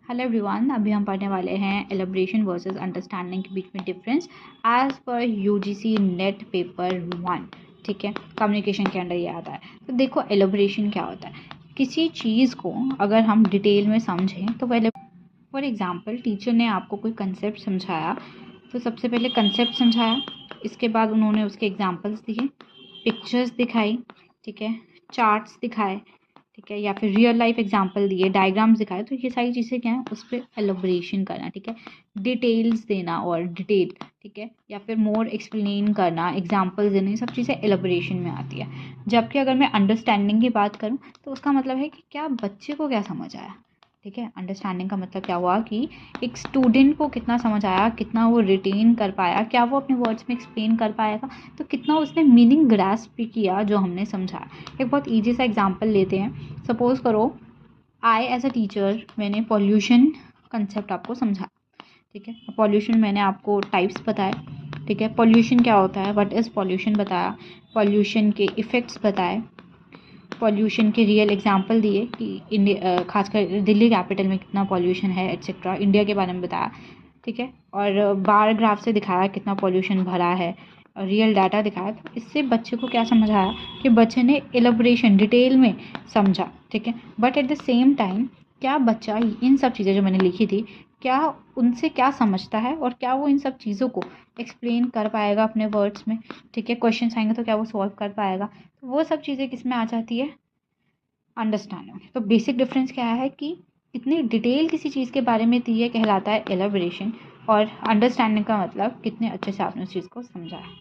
Hello everyone, अभी हम पढ़ने वाले हैं एलिब्रेशन वर्सेस अंडरस्टैंडिंग के बीच में डिफरेंस एज पर यूजीसी नेट पेपर 1। ठीक है, कम्युनिकेशन के अंडर ये आता है। तो देखो एलिब्रेशन क्या होता है। किसी चीज़ को अगर हम डिटेल में समझें तो पहले फॉर एग्जांपल टीचर ने आपको कोई कंसेप्ट समझाया, तो सबसे पहले कंसेप्ट समझाया, इसके बाद उन्होंने उसके एग्जांपल्स दिए, पिक्चर्स दिखाई, ठीक है, चार्ट्स दिखाए, ठीक है, या फिर रियल लाइफ एग्जांपल दिए, डायग्राम्स दिखाए। तो ये सारी चीज़ें क्या है, उस पर एलोब्रेशन करना, ठीक है, डिटेल्स देना और डिटेल, ठीक है, या फिर मोर एक्सप्लेन करना, एग्जांपल्स देना, ये सब चीज़ें एलोब्रेशन में आती है। जबकि अगर मैं अंडरस्टैंडिंग की बात करूँ तो उसका मतलब है कि क्या बच्चे को क्या समझ आया। ठीक है, अंडरस्टैंडिंग का मतलब क्या हुआ कि एक स्टूडेंट को कितना समझ आया, कितना वो रिटेन कर पाया, क्या वो अपने वर्ड्स में एक्सप्लेन कर पाएगा, तो कितना उसने मीनिंग ग्रास्प भी किया जो हमने समझाया। एक बहुत ईजी सा एग्जांपल लेते हैं। सपोज़ करो आई एज अ टीचर मैंने पॉल्यूशन कंसेप्ट आपको समझा, ठीक है, पॉल्यूशन मैंने आपको टाइप्स बताए, ठीक है, पॉल्यूशन क्या होता है, व्हाट इज़ पॉल्यूशन बताया, पॉल्यूशन के इफ़ेक्ट्स बताए, पॉल्यूशन के रियल एग्जांपल दिए कि इंडिया खासकर दिल्ली कैपिटल में कितना पॉल्यूशन है एट्सेट्रा, इंडिया के बारे में बताया, ठीक है, और बार ग्राफ से दिखाया कितना पॉल्यूशन भरा है, और रियल डाटा दिखाया। तो इससे बच्चे को क्या समझ आया कि बच्चे ने एलोब्रेशन डिटेल में समझा, ठीक है। But at the same time क्या बच्चा इन सब चीज़ें जो मैंने लिखी थी, क्या उनसे क्या समझता है और क्या वो इन सब चीज़ों को एक्सप्लेन कर पाएगा अपने वर्ड्स में, ठीक है, क्वेश्चन आएंगे तो क्या वो सॉल्व कर पाएगा। तो वो सब चीज़ें किस में आ जाती है, अंडरस्टैंडिंग। तो बेसिक डिफरेंस क्या है कि कितनी डिटेल किसी चीज़ के बारे में दी है कहलाता है एलाबोरेशन, और अंडरस्टैंडिंग का मतलब कितने अच्छे से आपने उस चीज़ को समझा है।